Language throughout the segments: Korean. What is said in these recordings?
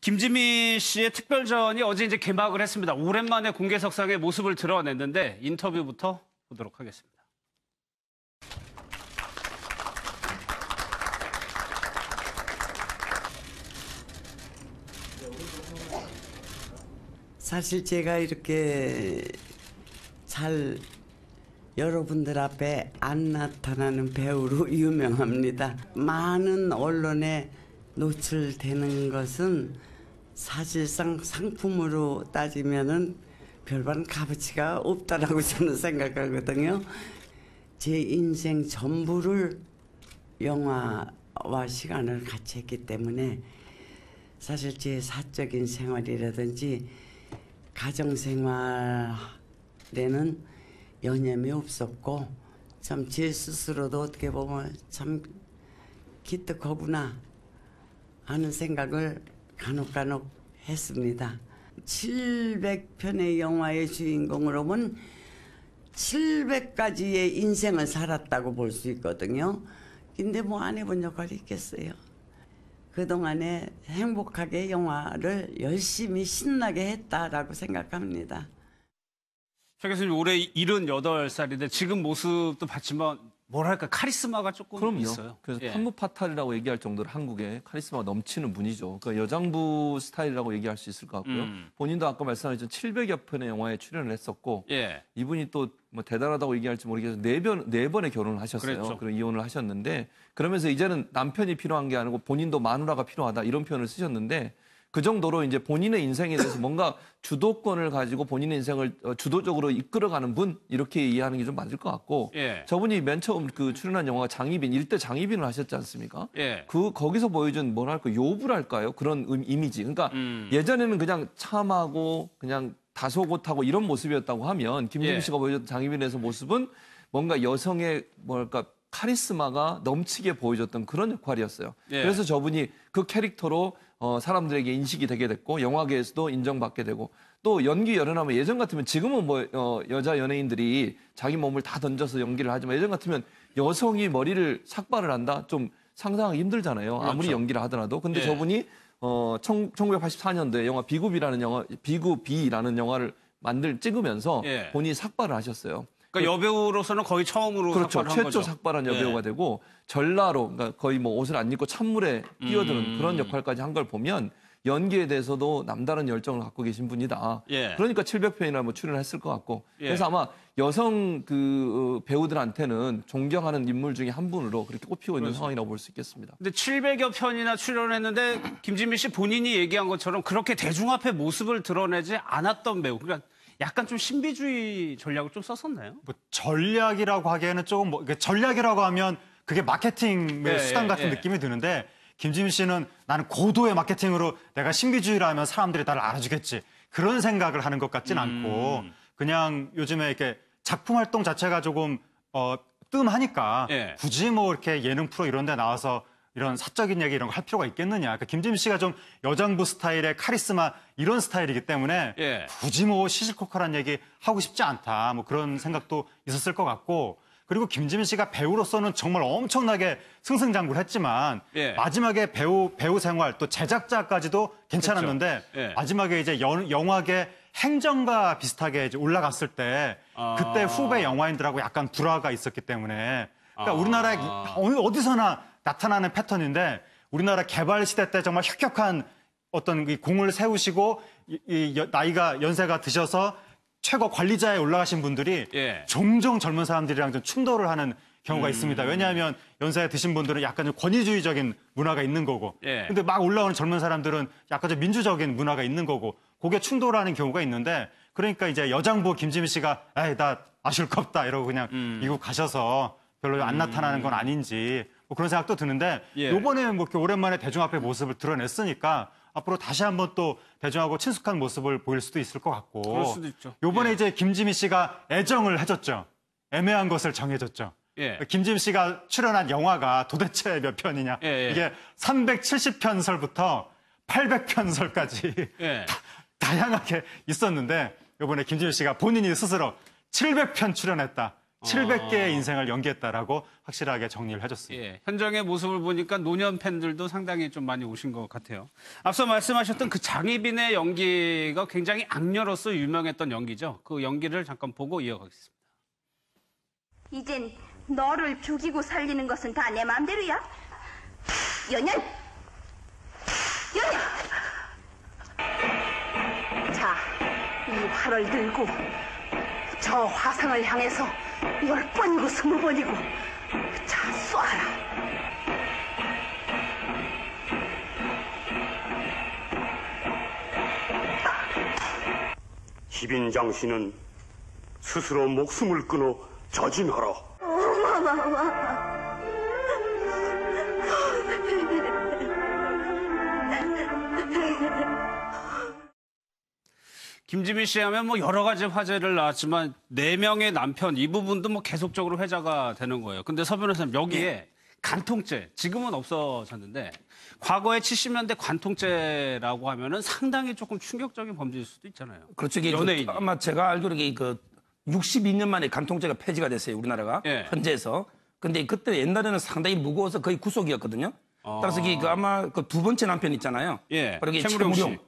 김지미 씨의 특별전이 어제 이제 개막을 했습니다. 오랜만에 공개석상의 모습을 드러냈는데 인터뷰부터 보도록 하겠습니다. 사실 제가 이렇게 잘 여러분들 앞에 안 나타나는 배우로 유명합니다. 많은 언론에 노출되는 것은 사실상 상품으로 따지면은 별반 값어치가 없다라고 저는 생각하거든요. 제 인생 전부를 영화와 시간을 같이 했기 때문에 사실 제 사적인 생활이라든지 가정생활에는 여념이 없었고 참 제 스스로도 어떻게 보면 참 기특하구나 하는 생각을 간혹 했습니다. 700편의 영화의 주인공으로 보면 700가지의 인생을 살았다고 볼 수 있거든요. 근데 뭐 안 해본 역할이 있겠어요. 그동안에 행복하게 영화를 열심히 신나게 했다라고 생각합니다. 차 교수님 올해 78살인데 지금 모습도 봤지만 뭐랄까 카리스마가 조금 그럼요. 있어요. 그래서 판무파탈이라고 얘기할 정도로 한국에 카리스마가 넘치는 분이죠. 그러니까 여장부 스타일이라고 얘기할 수 있을 것 같고요. 본인도 아까 말씀하셨던 700여 편의 영화에 출연을 했었고 이분이 또 뭐 대단하다고 얘기할지 모르겠지만 네 번의 결혼을 하셨어요. 그랬죠. 그리고 이혼을 하셨는데 그러면서 이제는 남편이 필요한 게 아니고 본인도 마누라가 필요하다 이런 표현을 쓰셨는데 그 정도로 이제 본인의 인생에 대해서 뭔가 주도권을 가지고 본인의 인생을 주도적으로 이끌어가는 분 이렇게 이해하는 게 좀 맞을 것 같고 저분이 맨 처음 그 출연한 영화가 장희빈 일대 장희빈을 하셨지 않습니까? 거기서 보여준 뭐랄까 요불할까요? 그런 이미지. 그러니까 예전에는 그냥 참하고 그냥 다소곳하고 이런 모습이었다고 하면 김지미 씨가 보여줬던 장희빈에서 모습은 뭔가 여성의 뭐랄까 카리스마가 넘치게 보여줬던 그런 역할이었어요. 그래서 저분이 그 캐릭터로 사람들에게 인식이 되게 됐고 영화계에서도 인정받게 되고 또 연기 열연하면 예전 같으면 지금은 뭐 여자 연예인들이 자기 몸을 다 던져서 연기를 하지만 예전 같으면 여성이 머리를 삭발을 한다 좀 상상하기 힘들잖아요. 그렇죠. 아무리 연기를 하더라도. 근데 저분이 1984년도에 영화 비구비라는 영화를 찍으면서 본인이 삭발을 하셨어요. 그러니까 여배우로서는 거의 처음으로 그렇죠. 삭발을 한 최초 거죠. 삭발한 여배우가 되고 전라로 그러니까 거의 뭐 옷을 안 입고 찬물에 뛰어드는 그런 역할까지 한 걸 보면 연기에 대해서도 남다른 열정을 갖고 계신 분이다. 그러니까 700편이나 뭐 출연했을 것 같고 그래서 아마 여성 그 배우들한테는 존경하는 인물 중에 한 분으로 그렇게 꼽히고 있는 상황이라고 볼 수 있겠습니다. 근데 700여 편이나 출연했는데 김지미 씨 본인이 얘기한 것처럼 그렇게 대중 앞에 모습을 드러내지 않았던 배우. 그러니까 약간 좀 신비주의 전략을 좀 썼었나요? 뭐 전략이라고 하기에는 조금 뭐 전략이라고 하면 그게 마케팅의 수단 같은 느낌이 드는데 김지미 씨는 나는 고도의 마케팅으로 내가 신비주의라 하면 사람들이 나를 알아주겠지. 그런 생각을 하는 것 같진 않고 그냥 요즘에 이렇게 작품 활동 자체가 조금 뜸하니까 굳이 뭐 이렇게 예능 프로 이런 데 나와서 이런 사적인 얘기 이런 거 할 필요가 있겠느냐. 그러니까 김지미 씨가 좀 여장부 스타일의 카리스마 이런 스타일이기 때문에 굳이 뭐 시시콜콜한 얘기 하고 싶지 않다. 뭐 그런 생각도 있었을 것 같고 그리고 김지미 씨가 배우로서는 정말 엄청나게 승승장구를 했지만 마지막에 배우 생활 또 제작자까지도 괜찮았는데 마지막에 이제 영화계 행정가 비슷하게 이제 올라갔을 때 그때 후배 영화인들하고 약간 불화가 있었기 때문에 그러니까 우리나라에 어디서나 나타나는 패턴인데 우리나라 개발 시대 때 정말 혁혁한 어떤 공을 세우시고 나이가 연세가 드셔서 최고 관리자에 올라가신 분들이 종종 젊은 사람들이랑 좀 충돌을 하는 경우가 있습니다. 왜냐하면 연세가 드신 분들은 약간 좀 권위주의적인 문화가 있는 거고 근데 막 올라오는 젊은 사람들은 약간 좀 민주적인 문화가 있는 거고 그게 충돌하는 경우가 있는데 그러니까 이제 여장부 김지미 씨가 에이 나 아쉬울 거 없다 이러고 그냥 미국 가셔서 별로 안 나타나는 건 아닌지 뭐 그런 생각도 드는데 이번에 뭐 이렇게 오랜만에 대중 앞에 모습을 드러냈으니까 앞으로 다시 한번 또 대중하고 친숙한 모습을 보일 수도 있을 것 같고 그럴 수도 있죠. 이번에 이제 김지미 씨가 애정을 해줬죠. 애매한 것을 정해줬죠. 김지미 씨가 출연한 영화가 도대체 몇 편이냐. 이게 370편설부터 800편설까지 다양하게 있었는데 이번에 김지미 씨가 본인이 스스로 700편 출연했다. 700개의 인생을 연기했다라고 확실하게 정리를 해줬습니다. 예, 현장의 모습을 보니까 노년 팬들도 상당히 좀 많이 오신 것 같아요. 앞서 말씀하셨던 그 장희빈의 연기가 굉장히 악녀로서 유명했던 연기죠. 그 연기를 잠깐 보고 이어가겠습니다. 이젠 너를 죽이고 살리는 것은 다 내 마음대로야. 연연! 연연! 자, 이 활을 들고 저 화상을 향해서 10번이고 20번이고 자, 쏴라. 희빈장 씨는 스스로 목숨을 끊어 자진하라. 김지민 씨 하면 뭐 여러 가지 화제를 낳았지만 4명의 남편 이 부분도 뭐 계속적으로 회자가 되는 거예요. 근데 서 변호사님 여기에 간통죄 지금은 없어졌는데 과거에 70년대 관통죄라고 하면은 상당히 조금 충격적인 범죄일 수도 있잖아요. 그렇죠. 이게 연예인이. 아마 제가 알기로 이게 그 62년 만에 간통죄가 폐지가 됐어요. 우리나라가 예. 헌재에서. 근데 그때 옛날에는 상당히 무거워서 거의 구속이었거든요. 따라서 이게 그 아마 그 두 번째 남편 있잖아요. 예, 바로 이게 최무룡 씨. 최무룡.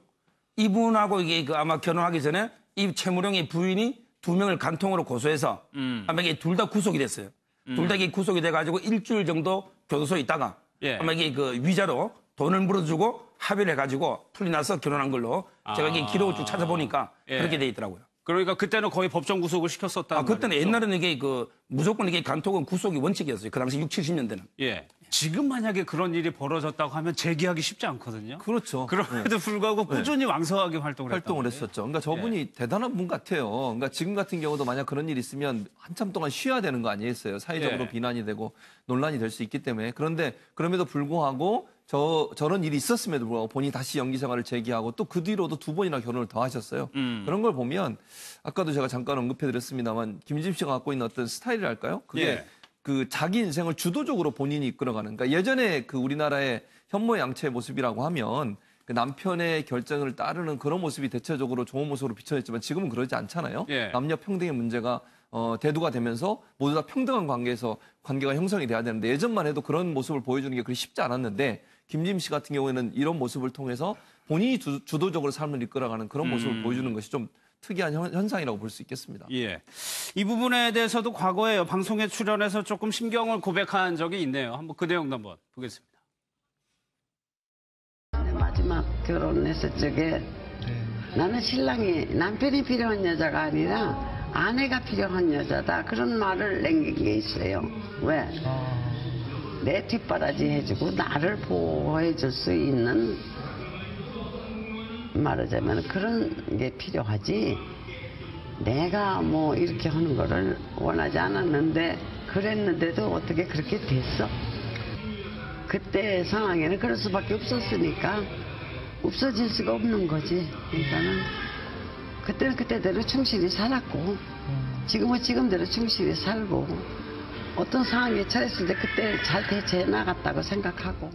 이분하고 이게 그 아마 결혼하기 전에 이 최무룡의 부인이 2명을 간통으로 고소해서 아마 이게 둘 다 구속이 됐어요. 둘 다 이게 구속이 돼가지고 일주일 정도 교도소에 있다가 예. 아마 이게 그 위자료 돈을 물어주고 합의를 해가지고 풀이 나서 결혼한 걸로 제가 이게 기록을 쭉 찾아보니까 예. 그렇게 돼 있더라고요. 그러니까 그때는 거의 법정 구속을 시켰었다. 그때는 옛날에는 이게 그 무조건 이게 간통은 구속이 원칙이었어요. 그 당시 60, 70년대는. 예. 지금 만약에 그런 일이 벌어졌다고 하면 재기하기 쉽지 않거든요. 그렇죠. 그럼에도 불구하고 꾸준히 왕성하게 활동을 했었죠. 그러니까 저분이 대단한 분 같아요. 그러니까 지금 같은 경우도 만약 그런 일이 있으면 한참 동안 쉬어야 되는 거 아니겠어요? 사회적으로 예. 비난이 되고 논란이 될 수 있기 때문에. 그런데 그럼에도 불구하고 저런 일이 있었음에도 불구하고 본인이 다시 연기 생활을 재개하고 또 그 뒤로도 2번이나 결혼을 더 하셨어요. 그런 걸 보면 아까도 제가 잠깐 언급해드렸습니다만 김지민 씨가 갖고 있는 어떤 스타일이랄까요? 그게 예. 그 자기 인생을 주도적으로 본인이 이끌어가는. 그러니까 예전에 그 우리나라의 현모양처의 모습이라고 하면 그 남편의 결정을 따르는 그런 모습이 대체적으로 좋은 모습으로 비춰졌지만 지금은 그러지 않잖아요. 예. 남녀 평등의 문제가 대두가 되면서 모두 다 평등한 관계가 형성이 돼야 되는데 예전만 해도 그런 모습을 보여주는 게 그리 쉽지 않았는데 김지민 씨 같은 경우에는 이런 모습을 통해서 본인이 주도적으로 삶을 이끌어가는 그런 모습을 보여주는 것이 좀 특이한 현상이라고 볼 수 있겠습니다. 예. 이 부분에 대해서도 과거에 방송에 출연해서 조금 심경을 고백한 적이 있네요. 한번 그 내용도 한번 보겠습니다. 마지막 결혼했을 적에 나는 신랑이 남편이 필요한 여자가 아니라 아내가 필요한 여자다. 그런 말을 남긴 게 있어요. 왜? 내 뒷바라지 해주고 나를 보호해줄 수 있는 말하자면 그런 게 필요하지. 내가 뭐 이렇게 하는 거를 원하지 않았는데 그랬는데도 어떻게 그렇게 됐어. 그때 상황에는 그럴 수밖에 없었으니까 없어질 수가 없는 거지. 그러니까는 그때는 그때대로 충실히 살았고 지금은 지금대로 충실히 살고 어떤 상황에 처했을 때 그때 잘 대처해 나갔다고 생각하고.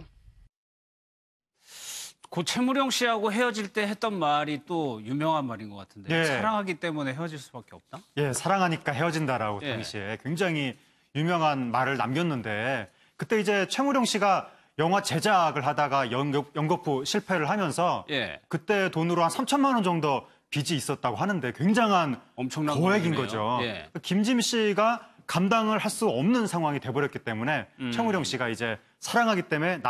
고 최무룡 씨하고 헤어질 때 했던 말이 또 유명한 말인 것 같은데 예. 사랑하기 때문에 헤어질 수밖에 없다? 예, 사랑하니까 헤어진다라고 예. 당시에 굉장히 유명한 말을 남겼는데 그때 이제 최무룡 씨가 영화 제작을 하다가 연거푸 실패를 하면서 예. 그때 돈으로 한 3천만 원 정도 빚이 있었다고 하는데 굉장한 엄청난 고액인 금액이네요. 거죠. 예. 김지민 씨가 감당을 할 수 없는 상황이 돼버렸기 때문에 최무룡 씨가 이제 사랑하기 때문에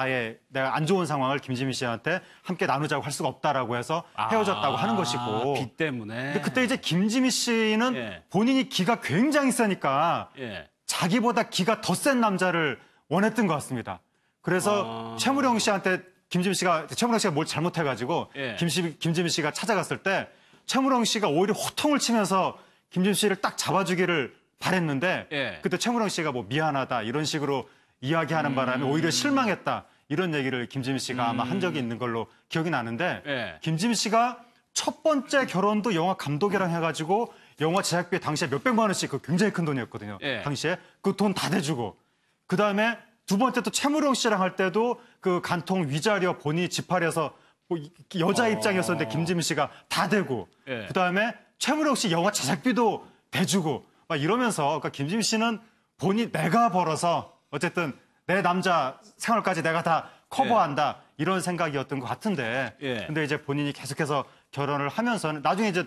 내가 안 좋은 상황을 김지민 씨한테 함께 나누자고 할 수가 없다라고 해서 헤어졌다고 하는 것이고. 빚 때문에. 근데 그때 이제 김지민 씨는 예. 본인이 기가 굉장히 세니까 예. 자기보다 기가 더 센 남자를 원했던 것 같습니다. 그래서 최무룡 씨한테 최무룡 씨가 뭘 잘못해가지고 예. 김지민 씨가 찾아갔을 때 최무룡 씨가 오히려 호통을 치면서 김지민 씨를 딱 잡아주기를 바랬는데 예. 그때 최무룡 씨가 뭐 미안하다 이런 식으로 이야기하는 바람에 오히려 실망했다 이런 얘기를 김지민 씨가 아마 한 적이 있는 걸로 기억이 나는데 예. 김지민 씨가 첫 번째 결혼도 영화 감독이랑 해가지고 영화 제작비에 당시에 몇백만 원씩 그 굉장히 큰 돈이었거든요. 예. 당시에 그 돈 다 대주고 그다음에 두 번째 또 최무룡 씨랑 할 때도 그 간통 위자료 본인이 지팔해서 뭐 여자 입장이었었는데 김지민 씨가 다 대고 예. 그다음에 최무룡 씨 영화 제작비도 대주고 막 이러면서 그러니까 김지민 씨는 내가 벌어서 어쨌든 내 남자 생활까지 내가 다 커버한다 이런 생각이었던 것 같은데 예. 근데 이제 본인이 계속해서 결혼을 하면서는 나중에 이제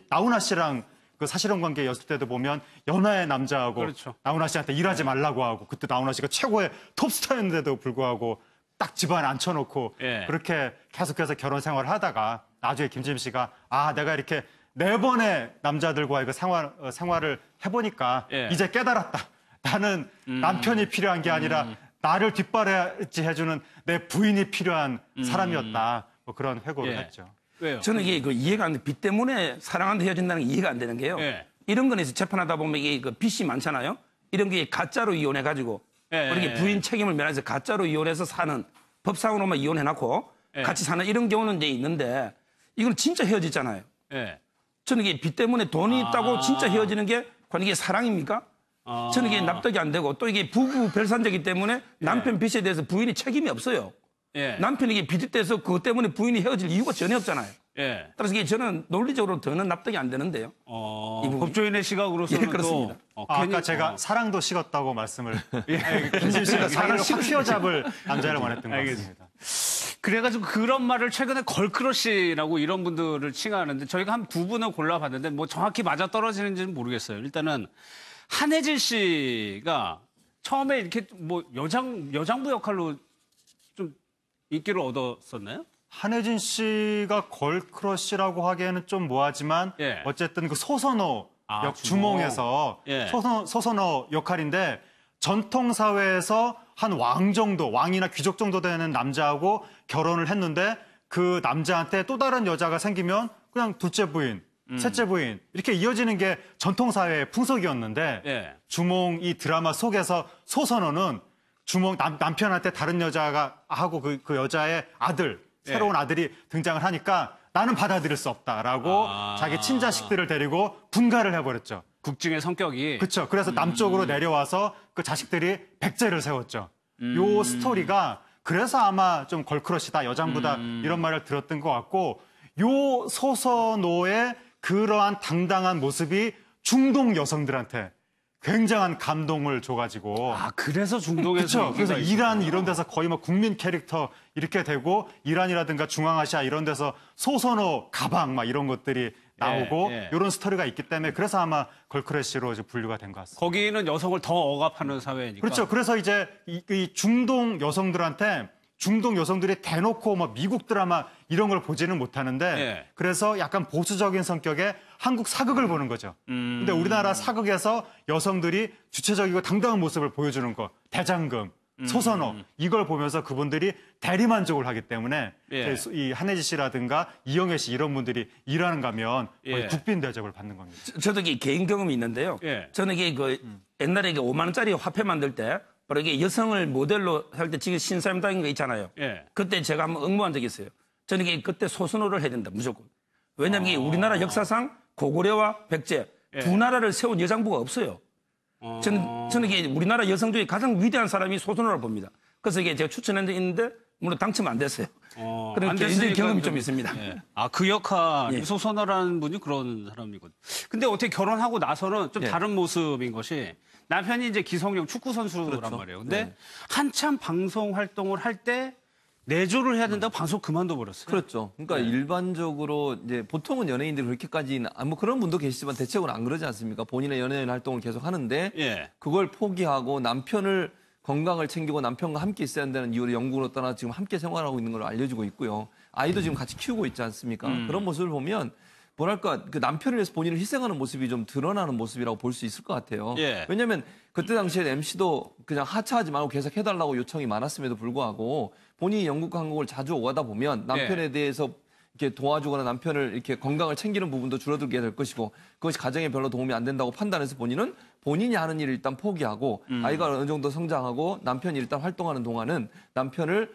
나훈아 씨랑 그 사실혼 관계였을 때도 보면 연하의 남자하고 그렇죠. 나훈아 씨한테 일하지 말라고 하고 그때 나훈아 씨가 최고의 톱스타였는데도 불구하고 딱 집안에 앉혀놓고 예. 그렇게 계속해서 결혼 생활을 하다가 나중에 김지민 씨가 내가 이렇게 4번의 남자들과 이거 생활을 해보니까 예. 이제 깨달았다. 나는 남편이 필요한 게 아니라 나를 뒷바라지 해주는 내 부인이 필요한 사람이었다. 뭐 그런 회고를 예. 했죠. 왜요? 저는 이게 그 이해가 안 돼. 빚 때문에 사랑한다 헤어진다는 게 이해가 안 되는 게요. 예. 이런 거에서 재판하다 보면 이게 그 빚이 많잖아요. 이런 게 가짜로 이혼해가지고 예, 이렇게 예, 부인 책임을 면해서 가짜로 이혼해서 사는 법상으로만 이혼해놓고 예. 같이 사는 이런 경우는 이제 있는데 이건 진짜 헤어지잖아요. 예. 저는 이게 빚 때문에 돈이 있다고 진짜 헤어지는 게 과연 이게 사랑입니까? 저는 이게 납득이 안 되고 또 이게 부부 별산제기 때문에 남편 빚에 대해서 부인이 책임이 없어요. 예. 남편이 이게 빚을 떼서 그것 때문에 부인이 헤어질 이유가 전혀 없잖아요. 예. 따라서 이게 저는 논리적으로 더는 납득이 안 되는데요. 이 부분이. 법조인의 시각으로서는 예, 그렇습니다. 또 아까 제가 사랑도 식었다고 말씀을 김지민 씨가 사랑을 확 휘어잡을 남자를 원했던 것 같습니다. 그래가지고 그런 말을 최근에 걸크러쉬라고 이런 분들을 칭하는데 저희가 한 두 분을 골라봤는데 뭐 정확히 맞아 떨어지는지는 모르겠어요. 일단은 한혜진 씨가 처음에 이렇게 뭐 여장부 역할로 좀 인기를 얻었었나요? 한혜진 씨가 걸크러쉬라고 하기에는 좀 뭐하지만 예. 어쨌든 그 소선호 역 주몽. 주몽에서 예. 소선호 역할인데 전통 사회에서 한 왕 정도, 왕이나 귀족 정도 되는 남자하고 결혼을 했는데 그 남자한테 또 다른 여자가 생기면 그냥 둘째 부인, 셋째 부인 이렇게 이어지는 게 전통 사회의 풍속이었는데 예. 주몽 이 드라마 속에서 소선호는 주몽 남편한테 다른 여자가 하고 그 여자의 아들 새로운 아들이 등장을 하니까 나는 받아들일 수 없다라고 자기 친자식들을 데리고 분가를 해버렸죠. 국증의 성격이. 그렇죠. 그래서 남쪽으로 내려와서 그 자식들이 백제를 세웠죠. 요 스토리가 그래서 아마 좀 걸크러쉬다, 여장부다 이런 말을 들었던 것 같고 요 소선호의 그러한 당당한 모습이 중동 여성들한테 굉장한 감동을 줘가지고 그래서 중동에서 그렇죠. 그래서 이란 이런 데서 거의 뭐 국민 캐릭터 이렇게 되고 이란이라든가 중앙아시아 이런 데서 소선호 가방 막 이런 것들이 나오고 예. 이런 스토리가 있기 때문에 그래서 아마 걸크러쉬로 이제 분류가 된 것 같습니다. 거기는 여성을 더 억압하는 사회니까. 그렇죠. 그래서 이제 이 중동 여성들한테 중동 여성들이 대놓고 뭐 미국 드라마 이런 걸 보지는 못하는데 예. 그래서 약간 보수적인 성격의 한국 사극을 보는 거죠. 근데 우리나라 사극에서 여성들이 주체적이고 당당한 모습을 보여주는 거, 대장금, 소선호 이걸 보면서 그분들이 대리만족을 하기 때문에 예. 이 한혜지 씨라든가 이영애 씨 이런 분들이 일하는 가면 거의 예. 국빈 대접을 받는 겁니다. 저도 이게 개인 경험이 있는데요. 예. 저는 이게 그 옛날에 이게 5만 원짜리 화폐 만들 때 바로 이게 여성을 모델로 할 때 지금 신사임당인 거 있잖아요. 예. 그때 제가 한번 응모한 적이 있어요. 저는 이게 그때 소선호를 해야 된다 무조건. 왜냐하면 이게 우리나라 역사상 고구려와 백제 두 나라를 세운 여장부가 없어요. 저는 이게 우리나라 여성 중에 가장 위대한 사람이 소선호라고 봅니다. 그래서 이게 제가 추천한 데 있는데 물론 당첨 안 됐어요. 그런 안 개인적인 됐으니까 경험이 좀- 좀 있습니다. 예. 그 역할, 예. 소선호라는 분이 그런 사람이거든요. 근데 어떻게 결혼하고 나서는 좀 예. 다른 모습인 것이 남편이 이제 기성용 축구 선수란 그렇죠. 말이에요. 근데 네. 한참 방송 활동을 할 때 내조를 해야 된다고 방송 그만둬 버렸어요. 그렇죠. 그러니까 일반적으로 이제 보통은 연예인들이 그렇게까지는 뭐 그런 분도 계시지만 대체적으로 안 그러지 않습니까? 본인의 연예인 활동을 계속 하는데 예. 그걸 포기하고 남편을 건강을 챙기고 남편과 함께 있어야 한다는 이유로 영국으로 떠나 지금 함께 생활하고 있는 걸로 알려지고 있고요. 아이도 지금 같이 키우고 있지 않습니까? 그런 모습을 보면 뭐랄까 그 남편을 위해서 본인을 희생하는 모습이 좀 드러나는 모습이라고 볼 수 있을 것 같아요. 예. 왜냐하면 그때 당시에 MC도 그냥 하차하지 말고 계속 해달라고 요청이 많았음에도 불구하고 본인이 영국과 한국을 자주 오가다 보면 남편에 대해서 이렇게 도와주거나 남편을 이렇게 건강을 챙기는 부분도 줄어들게 될 것이고 그것이 가정에 별로 도움이 안 된다고 판단해서 본인은 본인이 하는 일을 일단 포기하고 아이가 어느 정도 성장하고 남편이 일단 활동하는 동안은 남편을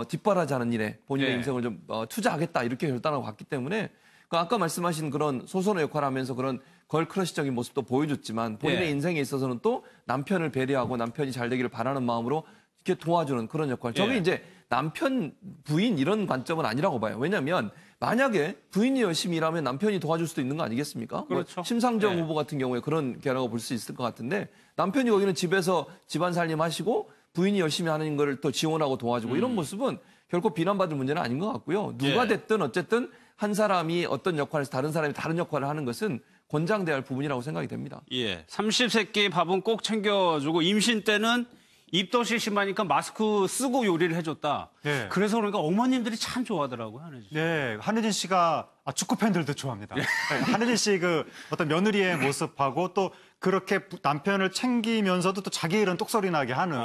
뒷바라지하는 일에 본인의 예. 인생을 좀 투자하겠다 이렇게 결단하고 갔기 때문에 그 아까 말씀하신 그런 소선호 역할을 하면서 그런 걸크러쉬적인 모습도 보여줬지만 본인의 예. 인생에 있어서는 또 남편을 배려하고 남편이 잘 되기를 바라는 마음으로 이렇게 도와주는 그런 역할. 저게 예. 이제 남편, 부인 이런 관점은 아니라고 봐요. 왜냐하면 만약에 부인이 열심히 일하면 남편이 도와줄 수도 있는 거 아니겠습니까? 그렇죠. 뭐 심상정 네. 후보 같은 경우에 그런 개라고 볼 수 있을 것 같은데 남편이 거기는 집에서 집안 살림 하시고 부인이 열심히 하는 걸 또 지원하고 도와주고 이런 모습은 결코 비난받을 문제는 아닌 것 같고요. 누가 예. 됐든 어쨌든 한 사람이 어떤 역할에서 다른 사람이 다른 역할을 하는 것은 권장돼야 할 부분이라고 생각이 됩니다. 예. 30세끼 밥은 꼭 챙겨주고 임신 때는 입덧이 심하니까 마스크 쓰고 요리를 해줬다. 예. 그래서 그러니까 어머님들이 참 좋아하더라고요. 한혜진 씨. 네, 한혜진 씨가 축구 팬들도 좋아합니다. 네, 한혜진 씨 그 어떤 며느리의 모습하고 또 그렇게 남편을 챙기면서도 또 자기 일은 똑소리 나게 하는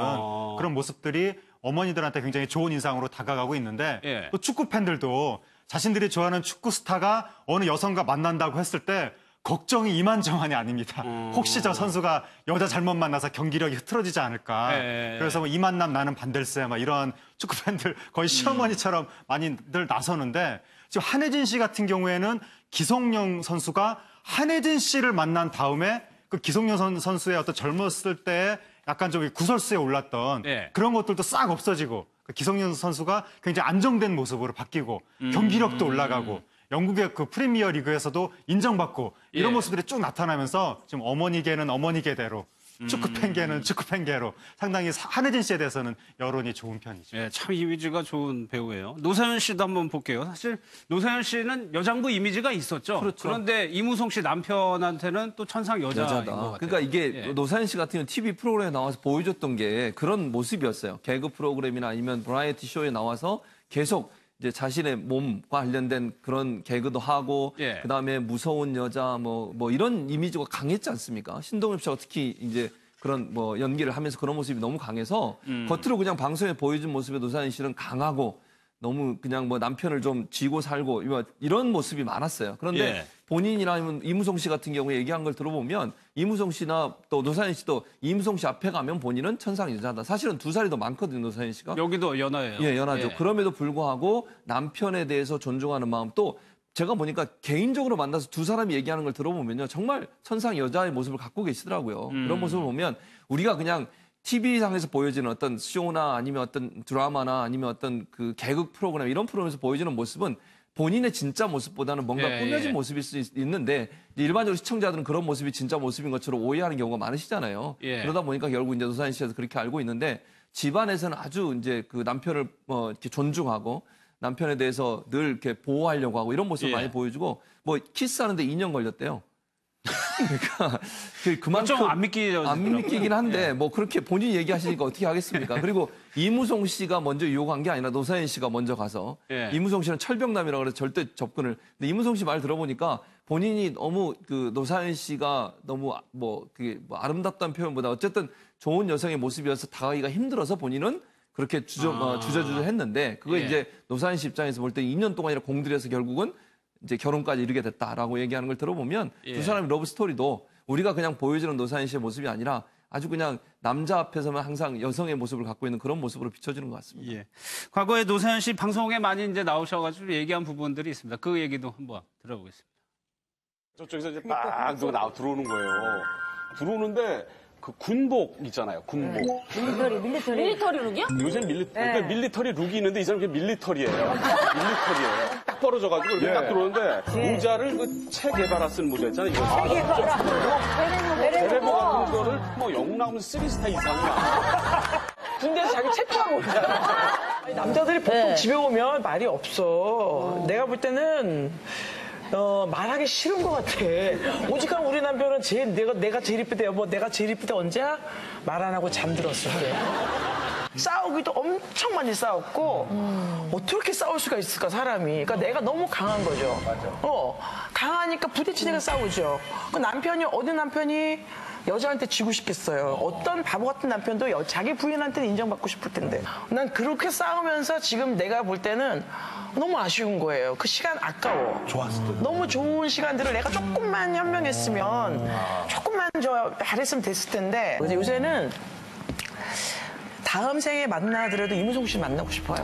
그런 모습들이 어머니들한테 굉장히 좋은 인상으로 다가가고 있는데 예. 또 축구 팬들도 자신들이 좋아하는 축구 스타가 어느 여성과 만난다고 했을 때 걱정이 이만저만이 아닙니다. 혹시 저 선수가 여자 잘못 만나서 경기력이 흐트러지지 않을까. 예. 그래서 뭐 이 만남 나는 반댈세 막 이런 축구 팬들 거의 시어머니처럼 많이들 나서는데 지금 한혜진 씨 같은 경우에는 기성용 선수가 한혜진 씨를 만난 다음에 그 기성용 선수의 어떤 젊었을 때 약간 좀 구설수에 올랐던 예. 그런 것들도 싹 없어지고 그 기성용 선수가 굉장히 안정된 모습으로 바뀌고 경기력도 올라가고 영국의 그 프리미어 리그에서도 인정받고 이런 예. 모습들이 쭉 나타나면서 지금 어머니계는 어머니계대로 축구팬계는 축구팬계로 상당히 한혜진 씨에 대해서는 여론이 좋은 편이죠. 예, 참 이미지가 좋은 배우예요. 노사연 씨도 한번 볼게요. 사실 노사연 씨는 여장부 이미지가 있었죠. 그렇죠. 그런데 이무송 씨 남편한테는 또 천상 여자인 것 같아요. 그러니까 이게 예. 노사연 씨 같은 경우는 TV 프로그램에 나와서 보여줬던 게 그런 모습이었어요. 개그 프로그램이나 아니면 버라이어티 쇼에 나와서 계속 이제 자신의 몸과 관련된 그런 개그도 하고 예. 그다음에 무서운 여자 뭐 이런 이미지가 강했지 않습니까? 신동엽 씨가 특히 이제 그런 뭐 연기를 하면서 그런 모습이 너무 강해서 겉으로 그냥 방송에 보여준 모습의 노사연 씨는 강하고 너무 그냥 뭐 남편을 좀 쥐고 살고 이런 모습이 많았어요. 그런데 예. 본인이라면 이무송 씨 같은 경우에 얘기한 걸 들어보면 이무송 씨나 또 노사연 씨도 이무송 씨 앞에 가면 본인은 천상 여자다. 사실은 2살이 더 많거든요, 노사연 씨가. 여기도 연하예요. 예, 연하죠. 예. 그럼에도 불구하고 남편에 대해서 존중하는 마음 또 제가 보니까 개인적으로 만나서 두 사람이 얘기하는 걸 들어보면요. 정말 천상 여자의 모습을 갖고 계시더라고요. 그런 모습을 보면 우리가 그냥 TV상에서 보여지는 어떤 쇼나 아니면 어떤 드라마나 아니면 어떤 그 개그 프로그램 이런 프로그램에서 보여지는 모습은 본인의 진짜 모습보다는 뭔가 예, 꾸며진 예. 모습일 수 있는데 일반적으로 시청자들은 그런 모습이 진짜 모습인 것처럼 오해하는 경우가 많으시잖아요. 예. 그러다 보니까 결국 이제 노사연 씨에서 그렇게 알고 있는데 집안에서는 아주 이제 그 남편을 이렇게 존중하고 남편에 대해서 늘 이렇게 보호하려고 하고 이런 모습을 예. 많이 보여주고 뭐 키스하는데 2년 걸렸대요. 그러니까 그만큼 좀 안 믿기더라고요. 안 믿기긴 한데 뭐 그렇게 본인이 얘기하시니까 어떻게 하겠습니까? 그리고 이무송 씨가 먼저 유혹한 게 아니라 노사연 씨가 먼저 가서 예. 이무송 씨는 철벽남이라고 그래서 절대 접근을. 근데 이무송 씨 말 들어보니까 본인이 너무 그 노사연 씨가 너무 뭐 그게 뭐 아름답다는 표현보다 어쨌든 좋은 여성의 모습이어서 다가기가 힘들어서 본인은 그렇게 주저주저 했는데 그거 예. 이제 노사연 씨 입장에서 볼 때 2년 동안이나 공들여서 결국은 이제 결혼까지 이르게 됐다라고 얘기하는 걸 들어보면 예. 두 사람의 러브 스토리도 우리가 그냥 보여주는 노사연 씨의 모습이 아니라 아주 그냥 남자 앞에서만 항상 여성의 모습을 갖고 있는 그런 모습으로 비춰지는 것 같습니다. 예. 과거에 노사연 씨 방송에 많이 이제 나오셔가지고 얘기한 부분들이 있습니다. 그 얘기도 한번 들어보겠습니다. 저쪽에서 이제 막 누가 들어오는 거예요. 들어오는데 그 군복 있잖아요. 군복. 밀리터리 룩이요? 요즘 그러니까 밀리터리 룩이 있는데 이 사람 그게 밀리터리예요. 밀리터리예요. 딱 벌어져가지고 이렇게 딱 들어오는데 모자를 그 체 개발하 쓴 모자 있잖아요. 이거 베레모 같은 거를 뭐 영국 나오면 3스타 이상이야. 군대에서 자기 체크하고 오잖아. 남자들이 보통 집에 오면 말이 없어. 내가 볼 때는 말하기 싫은 것 같아. 오직한 우리 남편은 내가 제일 이쁘대 여보, 내가 제일 이쁘대 언제야? 말 안 하고 잠들었을 때. 싸우기도 엄청 많이 싸웠고 어떻게 싸울 수가 있을까 사람이. 그러니까 내가 너무 강한 거죠. 강하니까 부딪히니까 싸우죠. 그 남편이 어디 남편이 여자한테 지고 싶겠어요. 어떤 바보 같은 남편도 자기 부인한테는 인정받고 싶을 텐데. 난 그렇게 싸우면서 지금 내가 볼 때는 너무 아쉬운 거예요. 그 시간 아까워. 좋았을 때. 너무 좋은 시간들을 내가 조금만 현명했으면 조금만 잘했으면 됐을 텐데. 그래서 요새는 다음 생에 만나더라도 이무송 씨 만나고 싶어요.